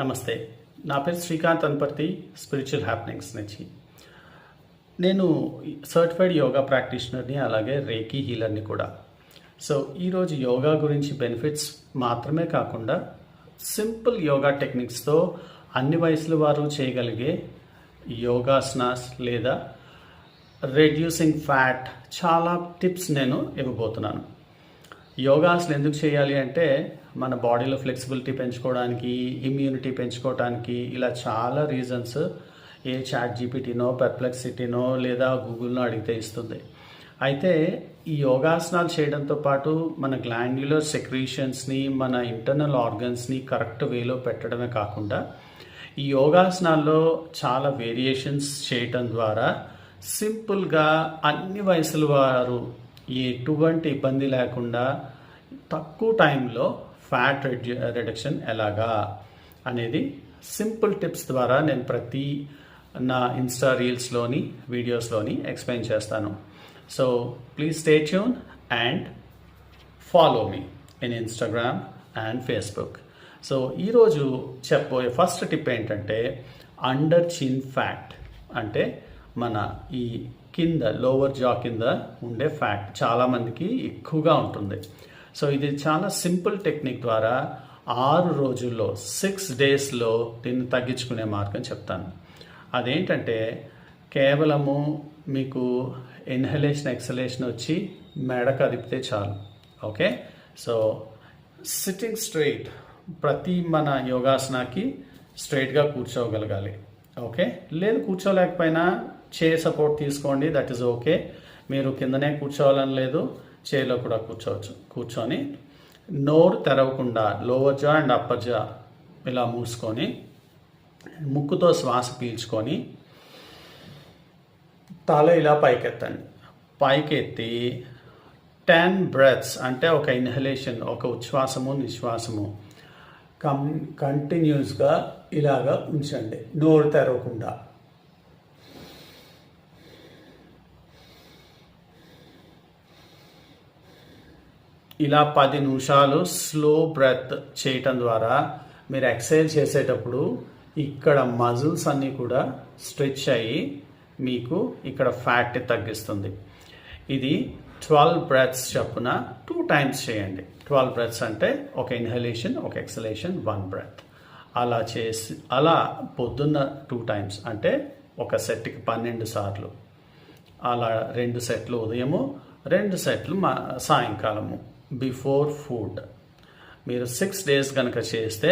నమస్తే. నా పేరు శ్రీకాంత్ అనపర్తి, స్పిరిచువల్ హ్యాపెనింగ్స్ నుంచి. నేను సర్టిఫైడ్ యోగా ప్రాక్టీషనర్ని, అలాగే రేకీ హీలర్ని కూడా. సో ఈరోజు యోగా గురించి బెనిఫిట్స్ మాత్రమే కాకుండా సింపుల్ యోగా టెక్నిక్స్తో అన్ని వయసుల వారు చేయగలిగే యోగాసనాస్ లేదా రెడ్యూసింగ్ ఫ్యాట్ చాలా టిప్స్ నేను ఇవ్వబోతున్నాను. యోగా అసలు ఎందుకు చేయాలి అంటే మన బాడీలో ఫ్లెక్సిబిలిటీ పెంచుకోవడానికి, ఇమ్యూనిటీ పెంచుకోవడానికి, ఇలా చాలా రీజన్స్ ఏ చాట్ జీపీటీనో, పెర్ప్లెక్సిటీనో లేదా గూగుల్నో అడిగితే ఇస్తుంది. అయితే ఈ యోగాసనాలు చేయడంతో పాటు మన గ్లాండ్యులర్ సెక్రీషన్స్ని, మన ఇంటర్నల్ ఆర్గన్స్ని కరెక్ట్ వేలో పెట్టడమే కాకుండా ఈ యోగాసనాల్లో చాలా వేరియేషన్స్ చేయటం ద్వారా సింపుల్గా అన్ని వయసుల వారు ఎటువంటి ఇబ్బంది లేకుండా తక్కువ టైంలో ఫ్యాట్ రిడక్షన్ ఎలాగా అనేది సింపుల్ టిప్స్ ద్వారా నేను ప్రతి నా ఇన్స్టా రీల్స్లోని, వీడియోస్లోని ఎక్స్ప్లెయిన్ చేస్తాను. So please stay tune and follow me in Instagram and Facebook. So ఈరోజు చెప్పబోయే ఫస్ట్ టిప్ ఏంటంటే అండర్ చిన్ ఫ్యాట్. అంటే మన ఈ కింద లోవర్ జా కింద ఉండే ఫ్యాట్ చాలామందికి ఎక్కువగా ఉంటుంది. సో ఇది చాలా సింపుల్ టెక్నిక్ ద్వారా 6 రోజుల్లో 6 డేస్లో దీన్ని తగ్గించుకునే మార్గం చెప్తాను. అదేంటంటే కేవలము మీకు ఇన్హలేషన్, ఎక్సలేషన్ వచ్చి మెడ కదిపితే చాలు. ఓకే, సో సిట్టింగ్ స్ట్రైట్, ప్రతి మన యోగాసనాకి స్ట్రైట్గా కూర్చోగలగాలి. ఓకే, లేదు కూర్చోలేకపోయినా చైర్ సపోర్ట్ తీసుకోండి, దట్ ఈస్ ఓకే. మీరు కిందనే కూర్చోవాలని లేదు, చైర్లో కూడా కూర్చోవచ్చు. కూర్చొని నోరు తెరవకుండా lower jaw and upper jaw ఇలా మూసుకొని ముక్కుతో శ్వాస పీల్చుకొని తల ఇలా పైకెత్తండి. పైకెత్తి 10 బ్రెత్స్ అంటే ఒక ఇన్హలేషన్, ఒక ఉచ్ఛ్వాసము, నిశ్వాసము కంటిన్యూస్గా ఇలాగా ఉంచండి నోరు తెరవకుండా. ఇలా 10 నిమిషాలు స్లో బ్రెత్ చేయటం ద్వారా మీరు ఎక్సైల్ చేసేటప్పుడు ఇక్కడ మజిల్స్ అన్నీ కూడా స్ట్రెచ్ అయ్యి మీకు ఇక్కడ ఫ్యాట్ తగ్గిస్తుంది. ఇది 12 బ్రెత్స్ చొప్పున 2 టైమ్స్ చేయండి. 12 బ్రెత్స్ అంటే ఒక ఇన్హలేషన్, ఒక ఎక్సలేషన్, 1 బ్రెత్. అలా చేసి అలా పొద్దున్న 2 టైమ్స్ అంటే ఒక సెట్కి 12 సార్లు. అలా 2 సెట్లు ఉదయము, 2 సెట్లు సాయంకాలము బిఫోర్ ఫుడ్. మీరు 6 డేస్ కనుక చేస్తే